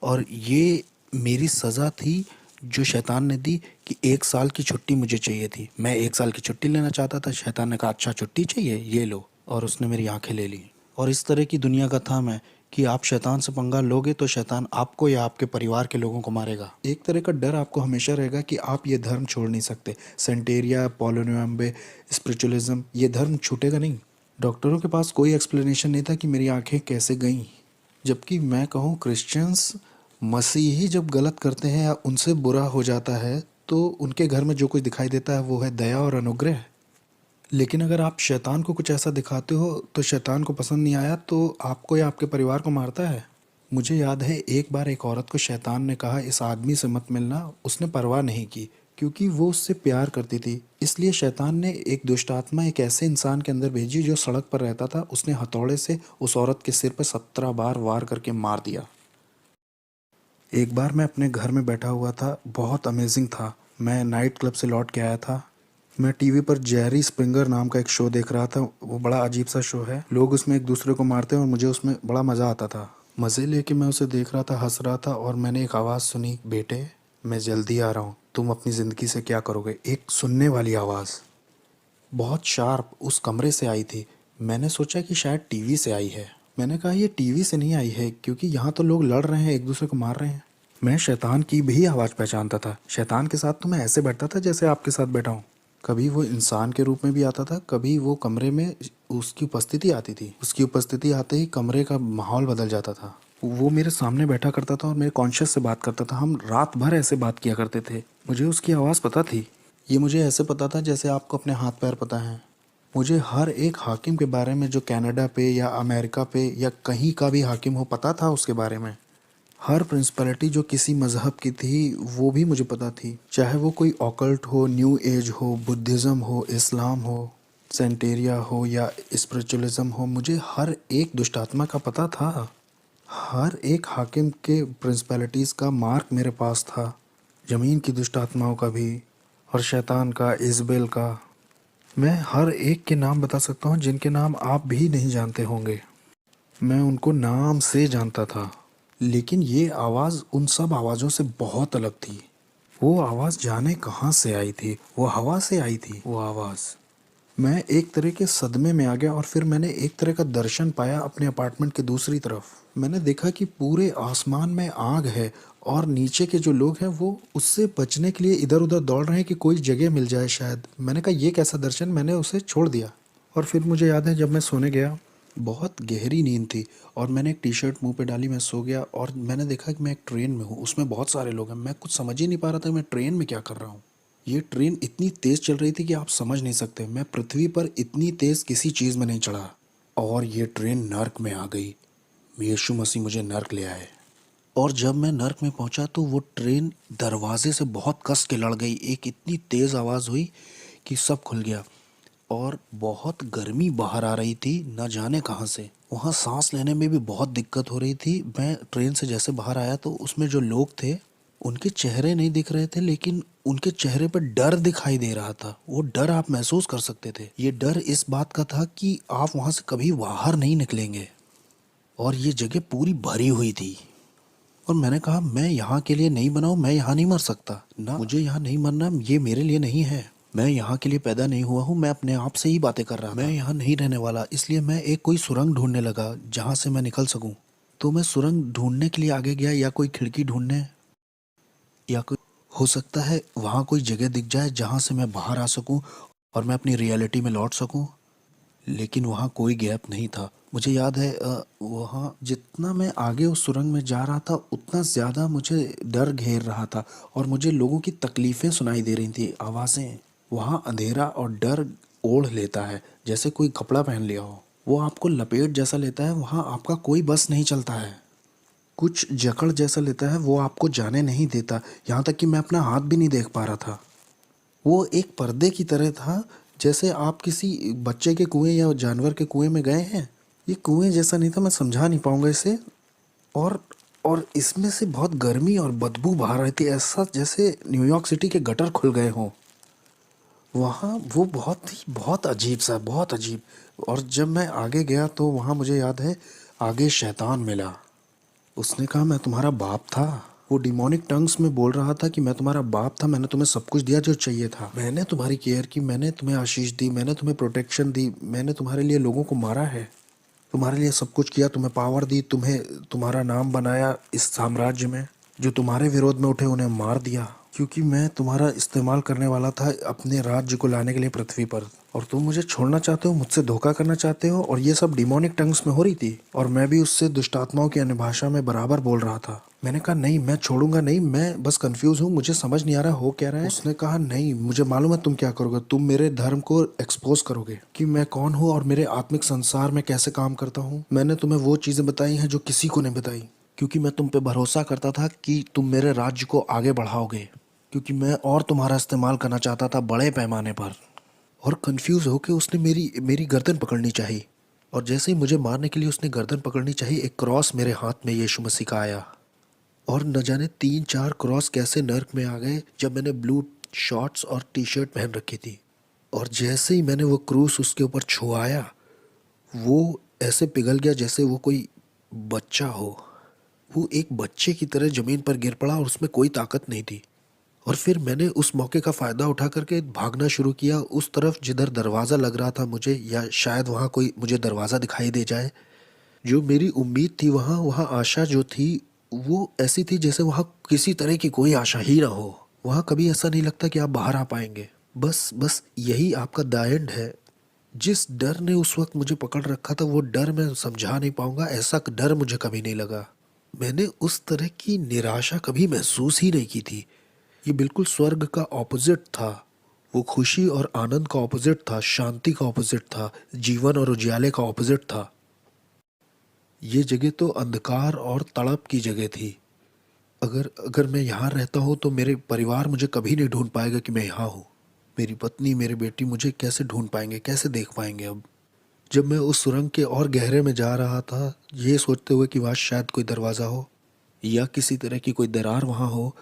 और ये मेरी सज़ा थी जो शैतान ने दी, कि 1 साल की छुट्टी मुझे चाहिए थी। मैं 1 साल की छुट्टी लेना चाहता था। शैतान ने कहा अच्छा छुट्टी चाहिए, ये लो, और उसने मेरी आंखें ले ली। और इस तरह की दुनिया का था मैं, कि आप शैतान से पंगा लोगे तो शैतान आपको या आपके परिवार के लोगों को मारेगा। एक तरह का डर आपको हमेशा रहेगा कि आप ये धर्म छोड़ नहीं सकते। सेंटेरिया, पोलोनियम्बे, स्पिरिचुअलिज्म, ये धर्म छूटेगा नहीं। डॉक्टरों के पास कोई एक्सप्लेनेशन नहीं था कि मेरी आंखें कैसे गईं। जबकि मैं कहूँ, क्रिश्चियंस, मसीही जब गलत करते हैं या उनसे बुरा हो जाता है तो उनके घर में जो कुछ दिखाई देता है वो है दया और अनुग्रह। लेकिन अगर आप शैतान को कुछ ऐसा दिखाते हो तो शैतान को पसंद नहीं आया तो आपको या आपके परिवार को मारता है। मुझे याद है एक बार एक औरत को शैतान ने कहा इस आदमी से मत मिलना। उसने परवाह नहीं की क्योंकि वो उससे प्यार करती थी। इसलिए शैतान ने एक दुष्ट आत्मा एक ऐसे इंसान के अंदर भेजी जो सड़क पर रहता था। उसने हथौड़े से उस औरत के सिर पर 17 बार वार करके मार दिया। एक बार मैं अपने घर में बैठा हुआ था, बहुत अमेजिंग था। मैं नाइट क्लब से लौट के आया था। मैं टीवी पर जेरी स्प्रिंगर नाम का एक शो देख रहा था। वो बड़ा अजीब सा शो है। लोग उसमें एक दूसरे को मारते हैं और मुझे उसमें बड़ा मज़ा आता था। मज़े लेके मैं उसे देख रहा था, हंस रहा था और मैंने एक आवाज़ सुनी, बेटे मैं जल्दी आ रहा हूँ, तुम अपनी ज़िंदगी से क्या करोगे। एक सुनने वाली आवाज़ बहुत शार्प उस कमरे से आई थी। मैंने सोचा कि शायद टीवी से आई है। मैंने कहा ये टीवी से नहीं आई है क्योंकि यहाँ तो लोग लड़ रहे हैं, एक दूसरे को मार रहे हैं। मैं शैतान की भी आवाज़ पहचानता था। शैतान के साथ तो मैं ऐसे बैठता था जैसे आपके साथ बैठा हूँ। कभी वो इंसान के रूप में भी आता था, कभी वो कमरे में उसकी उपस्थिति आती थी। उसकी उपस्थिति आते ही कमरे का माहौल बदल जाता था। वो मेरे सामने बैठा करता था और मेरे कॉन्शियस से बात करता था। हम रात भर ऐसे बात किया करते थे। मुझे उसकी आवाज़ पता थी। ये मुझे ऐसे पता था जैसे आपको अपने हाथ पैर पता है। मुझे हर एक हाकिम के बारे में जो कनाडा पे या अमेरिका पे या कहीं का भी हाकिम हो पता था उसके बारे में। हर प्रिंसिपलिटी जो किसी मज़हब की थी वो भी मुझे पता थी। चाहे वो कोई ऑकल्ट हो, न्यू एज हो, बुद्धिज़्म हो, इस्लाम हो, सेंटेरिया हो या स्पिरिचुअलिज्म हो, मुझे हर एक दुष्ट आत्मा का पता था। हर एक हाकिम के प्रिंसिपलिटीज़ का मार्क मेरे पास था। ज़मीन की दुष्ट आत्माओं का भी और शैतान का, इज़बेल का। मैं हर एक के नाम बता सकता हूँ जिनके नाम आप भी नहीं जानते होंगे। मैं उनको नाम से जानता था। लेकिन ये आवाज़ उन सब आवाज़ों से बहुत अलग थी। वो आवाज़ जाने कहाँ से आई थी। वो हवा से आई थी वो आवाज़। मैं एक तरह के सदमे में आ गया और फिर मैंने एक तरह का दर्शन पाया अपने अपार्टमेंट के दूसरी तरफ। मैंने देखा कि पूरे आसमान में आग है और नीचे के जो लोग हैं वो उससे बचने के लिए इधर उधर दौड़ रहे हैं कि कोई जगह मिल जाए शायद। मैंने कहा ये कैसा दर्शन, मैंने उसे छोड़ दिया। और फिर मुझे याद है जब मैं सोने गया, बहुत गहरी नींद थी और मैंने एक टी शर्ट मुंह पे डाली, मैं सो गया और मैंने देखा कि मैं एक ट्रेन में हूँ। उसमें बहुत सारे लोग हैं। मैं कुछ समझ ही नहीं पा रहा था मैं ट्रेन में क्या कर रहा हूँ। ये ट्रेन इतनी तेज़ चल रही थी कि आप समझ नहीं सकते। मैं पृथ्वी पर इतनी तेज़ किसी चीज़ में नहीं चढ़ा। और ये ट्रेन नर्क में आ गई। यीशु मसीह मुझे नर्क ले आए। और जब मैं नर्क में पहुंचा तो वो ट्रेन दरवाजे से बहुत कस के लड़ गई। एक इतनी तेज़ आवाज़ हुई कि सब खुल गया और बहुत गर्मी बाहर आ रही थी, न जाने कहाँ से। वहाँ सांस लेने में भी बहुत दिक्कत हो रही थी। मैं ट्रेन से जैसे बाहर आया तो उसमें जो लोग थे उनके चेहरे नहीं दिख रहे थे, लेकिन उनके चेहरे पर डर दिखाई दे रहा था। वो डर आप महसूस कर सकते थे। ये डर इस बात का था कि आप वहाँ से कभी बाहर नहीं निकलेंगे। और ये जगह पूरी भरी हुई थी। और मैंने कहा मैं यहाँ के लिए नहीं बना हूँ, मैं यहाँ नहीं मर सकता ना, मुझे यहाँ नहीं मरना, ये मेरे लिए नहीं है। मैं यहाँ के लिए पैदा नहीं हुआ हूँ। मैं अपने आप से ही बातें कर रहा था। मैं यहाँ नहीं रहने वाला। इसलिए मैं एक कोई सुरंग ढूंढने लगा जहाँ से मैं निकल सकूँ। तो मैं सुरंग ढूंढने के लिए आगे गया, या कोई खिड़की ढूंढने, या कोई हो सकता है वहाँ कोई जगह दिख जाए जहाँ से मैं बाहर आ सकूँ और मैं अपनी रियलिटी में लौट सकूँ। लेकिन वहाँ कोई गैप नहीं था। मुझे याद है वहाँ जितना मैं आगे उस सुरंग में जा रहा था उतना ज़्यादा मुझे डर घेर रहा था और मुझे लोगों की तकलीफ़ें सुनाई दे रही थी, आवाज़ें। वहाँ अंधेरा और डर ओढ़ लेता है जैसे कोई कपड़ा पहन लिया हो। वो आपको लपेट जैसा लेता है। वहाँ आपका कोई बस नहीं चलता है। कुछ जकड़ जैसा लेता है। वो आपको जाने नहीं देता। यहाँ तक कि मैं अपना हाथ भी नहीं देख पा रहा था। वो एक पर्दे की तरह था, जैसे आप किसी बच्चे के कुएं या जानवर के कुएं में गए हैं। ये कुएं जैसा नहीं था, मैं समझा नहीं पाऊंगा इसे। और और इसमें से बहुत गर्मी और बदबू बाहर रही थी, ऐसा जैसे न्यूयॉर्क सिटी के गटर खुल गए हों। वहाँ वो बहुत अजीब सा, बहुत अजीब। और जब मैं आगे गया तो वहाँ मुझे याद है आगे शैतान मिला। उसने कहा मैं तुम्हारा बाप था। वो डिमोनिक टंग्स में बोल रहा था कि मैं तुम्हारा बाप था, मैंने तुम्हें सब कुछ दिया जो चाहिए था, मैंने तुम्हारी केयर की, मैंने तुम्हें आशीष दी, मैंने तुम्हें प्रोटेक्शन दी, मैंने तुम्हारे लिए लोगों को मारा है, तुम्हारे लिए सब कुछ किया, तुम्हें पावर दी, तुम्हें तुम्हारा नाम बनाया इस साम्राज्य में। जो तुम्हारे विरोध में उठे उन्हें मार दिया, क्योंकि मैं तुम्हारा इस्तेमाल करने वाला था अपने राज्य को लाने के लिए पृथ्वी पर। और तुम मुझे छोड़ना चाहते हो, मुझसे धोखा करना चाहते हो। और ये सब डिमोनिक टंग्स में हो रही थी और मैं भी उससे दुष्ट आत्माओं की अन्य भाषा में बराबर बोल रहा था। मैंने कहा नहीं, मैं छोड़ूंगा नहीं, मैं बस कंफ्यूज हूँ, मुझे समझ नहीं आ रहा हो क्या रहा है। उसने कहा नहीं, मुझे मालूम है तुम क्या करोगे, तुम मेरे धर्म को एक्सपोज करोगे कि मैं कौन हूँ और मेरे आत्मिक संसार में कैसे काम करता हूँ। मैंने तुम्हें वो चीज़ें बताई हैं जो किसी को नहीं बताई। क्योंकि मैं तुम पे भरोसा करता था कि तुम मेरे राज्य को आगे बढ़ाओगे, क्योंकि मैं और तुम्हारा इस्तेमाल करना चाहता था बड़े पैमाने पर। और कंफ्यूज होकर उसने मेरी मेरी गर्दन पकड़नी चाहिए, और जैसे ही मुझे मारने के लिए उसने गर्दन पकड़नी चाहिए, एक क्रॉस मेरे हाथ में यीशु मसीह का आया। और न जाने 3-4 क्रॉस कैसे नर्क में आ गए जब मैंने ब्लू शॉर्ट्स और टी शर्ट पहन रखी थी। और जैसे ही मैंने वो क्रूस उसके ऊपर छुआया, वो ऐसे पिघल गया जैसे वो कोई बच्चा हो। वो एक बच्चे की तरह ज़मीन पर गिर पड़ा और उसमें कोई ताकत नहीं थी। और फिर मैंने उस मौके का फ़ायदा उठा करके भागना शुरू किया उस तरफ जिधर दरवाज़ा लग रहा था मुझे, या शायद वहाँ कोई मुझे दरवाज़ा दिखाई दे जाए। जो मेरी उम्मीद थी, वहाँ वहाँ आशा जो थी वो ऐसी थी जैसे वहाँ किसी तरह की कोई आशा ही ना हो। वहाँ कभी ऐसा नहीं लगता कि आप बाहर आ पाएंगे। बस बस यही आपका द एंड है। जिस डर ने उस वक्त मुझे पकड़ रखा था, वो डर मैं समझा नहीं पाऊंगा, ऐसा डर मुझे कभी नहीं लगा। मैंने उस तरह की निराशा कभी महसूस ही नहीं की थी। ये बिल्कुल स्वर्ग का ऑपोजिट था। वो खुशी और आनंद का ऑपोजिट था, शांति का ऑपोजिट था, जीवन और उजियाले का ऑपोजिट था। ये जगह तो अंधकार और तड़प की जगह थी। अगर अगर मैं यहाँ रहता हूँ तो मेरे परिवार मुझे कभी नहीं ढूंढ पाएगा कि मैं यहाँ हूँ। मेरी पत्नी, मेरी बेटी मुझे कैसे ढूंढ पाएंगे, कैसे देख पाएंगे अब। जब मैं उस सुरंग के और गहरे में जा रहा था, ये सोचते हुए कि वहाँ शायद कोई दरवाज़ा हो या किसी तरह की कोई दरार वहाँ हो,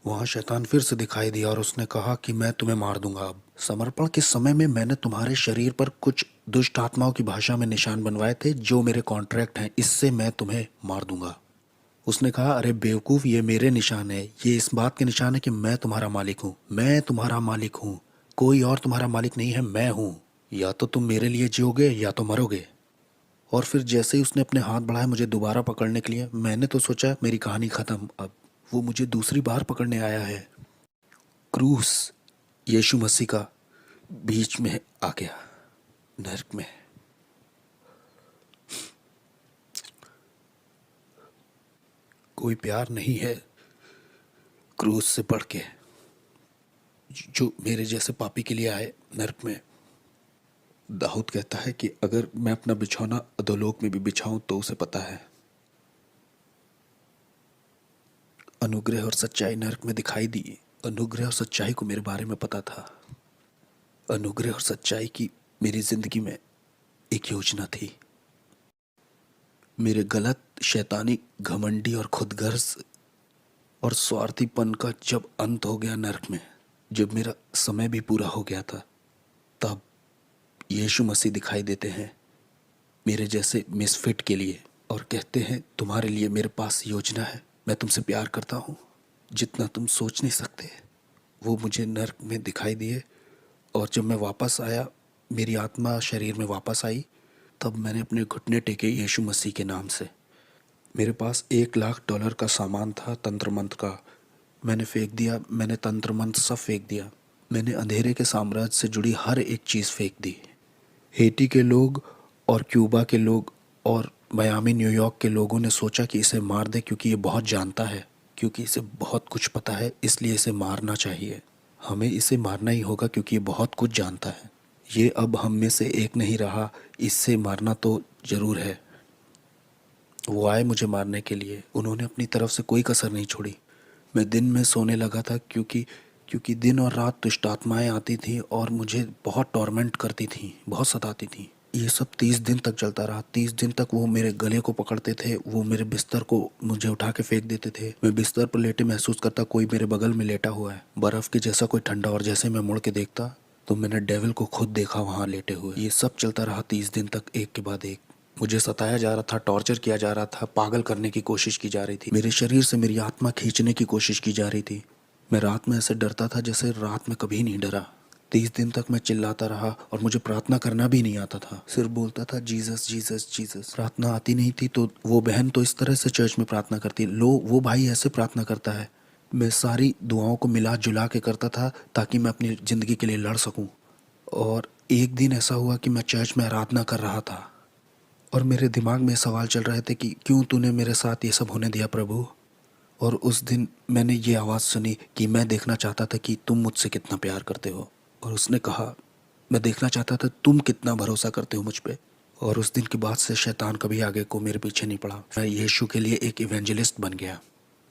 वहाँ शैतान फिर से दिखाई दिया और उसने कहा कि मैं तुम्हें मार दूंगा अब। समर्पण के समय में मैंने तुम्हारे शरीर पर कुछ दुष्ट आत्माओं की भाषा में निशान बनवाए थे जो मेरे कॉन्ट्रैक्ट हैं, इससे मैं तुम्हें मार दूंगा। उसने कहा, अरे बेवकूफ़, ये मेरे निशान है, ये इस बात के निशान है कि मैं तुम्हारा मालिक हूँ, मैं तुम्हारा मालिक हूँ, कोई और तुम्हारा मालिक नहीं है, मैं हूँ। या तो तुम मेरे लिए जियोगे या तो मरोगे। और फिर जैसे ही उसने अपने हाथ बढ़ाए मुझे दोबारा पकड़ने के लिए, मैंने तो सोचा मेरी कहानी ख़त्म अब। वो मुझे दूसरी बार पकड़ने आया है। क्रूस यीशु मसीह का बीच में आ गया, नरक में। कोई प्यार नहीं है क्रूस से बढ़ के, जो मेरे जैसे पापी के लिए आए नरक में। दाऊद कहता है कि अगर मैं अपना बिछौना अधोलोक में भी बिछाऊं तो उसे पता है। अनुग्रह और सच्चाई नरक में दिखाई दी। अनुग्रह और सच्चाई को मेरे बारे में पता था। अनुग्रह और सच्चाई की मेरी जिंदगी में एक योजना थी। मेरे गलत, शैतानी, घमंडी और खुदगर्ज और स्वार्थीपन का जब अंत हो गया नरक में, जब मेरा समय भी पूरा हो गया था, तब यीशु मसीह दिखाई देते हैं मेरे जैसे मिसफिट के लिए और कहते हैं, तुम्हारे लिए मेरे पास योजना है, मैं तुमसे प्यार करता हूँ जितना तुम सोच नहीं सकते। वो मुझे नर्क में दिखाई दिए। और जब मैं वापस आया, मेरी आत्मा शरीर में वापस आई, तब मैंने अपने घुटने टेके यीशु मसीह के नाम से। मेरे पास $1,00,000 का सामान था तंत्र मंत्र का, मैंने फेंक दिया। मैंने तंत्र मंत्र सब फेंक दिया। मैंने अंधेरे के साम्राज्य से जुड़ी हर एक चीज़ फेंक दी। हेटी के लोग और क्यूबा के लोग और मियामी, न्यूयॉर्क के लोगों ने सोचा कि इसे मार दे क्योंकि ये बहुत जानता है, क्योंकि इसे बहुत कुछ पता है, इसलिए इसे मारना चाहिए। हमें इसे मारना ही होगा क्योंकि ये बहुत कुछ जानता है। ये अब हम में से एक नहीं रहा, इससे मारना तो ज़रूर है। वो आए मुझे मारने के लिए, उन्होंने अपनी तरफ से कोई कसर नहीं छोड़ी। मैं दिन में सोने लगा था क्योंकि क्योंकि दिन और रात दुष्ट आत्माएँ आती थीं और मुझे बहुत टॉर्मेंट करती थीं, बहुत सताती थीं। ये सब 30 दिन तक चलता रहा। 30 दिन तक वो मेरे गले को पकड़ते थे, वो मेरे बिस्तर को मुझे उठा के फेंक देते थे। मैं बिस्तर पर लेटे महसूस करता कोई मेरे बगल में लेटा हुआ है, बर्फ़ के जैसा कोई ठंडा। और जैसे मैं मुड़ के देखता तो मैंने डेविल को खुद देखा वहाँ लेटे हुए। ये सब चलता रहा 30 दिन तक, एक के बाद एक। मुझे सताया जा रहा था, टॉर्चर किया जा रहा था, पागल करने की कोशिश की जा रही थी। मेरे शरीर से मेरी आत्मा खींचने की कोशिश की जा रही थी। मैं रात में ऐसे डरता था जैसे रात में कभी नहीं डरा। 30 दिन तक मैं चिल्लाता रहा और मुझे प्रार्थना करना भी नहीं आता था। सिर्फ बोलता था जीसस जीसस जीसस। प्रार्थना आती नहीं थी तो वो बहन तो इस तरह से चर्च में प्रार्थना करती, लो वो भाई ऐसे प्रार्थना करता है। मैं सारी दुआओं को मिला जुला के करता था ताकि मैं अपनी ज़िंदगी के लिए लड़ सकूं। और एक दिन ऐसा हुआ कि मैं चर्च में आराधना कर रहा था और मेरे दिमाग में सवाल चल रहे थे कि क्यों तूने मेरे साथ ये सब होने दिया प्रभु। और उस दिन मैंने ये आवाज़ सुनी कि मैं देखना चाहता था कि तुम मुझसे कितना प्यार करते हो। और उसने कहा, मैं देखना चाहता था तुम कितना भरोसा करते हो मुझ पे। और उस दिन के बाद से शैतान कभी आगे को मेरे पीछे नहीं पड़ा। मैं यीशु के लिए एक इवेंजलिस्ट बन गया।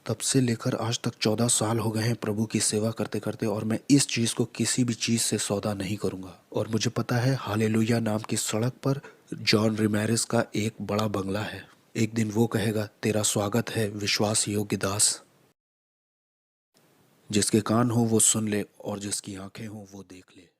तब से लेकर आज तक 14 साल हो गए हैं प्रभु की सेवा करते करते, और मैं इस चीज़ को किसी भी चीज़ से सौदा नहीं करूँगा। और मुझे पता है हालेलुया नाम की सड़क पर जॉन रिमेरिस का एक बड़ा बंगला है। एक दिन वो कहेगा, तेरा स्वागत है विश्वास योग्य दास। जिसके कान हो वो सुन ले और जिसकी आंखें हो वो देख ले।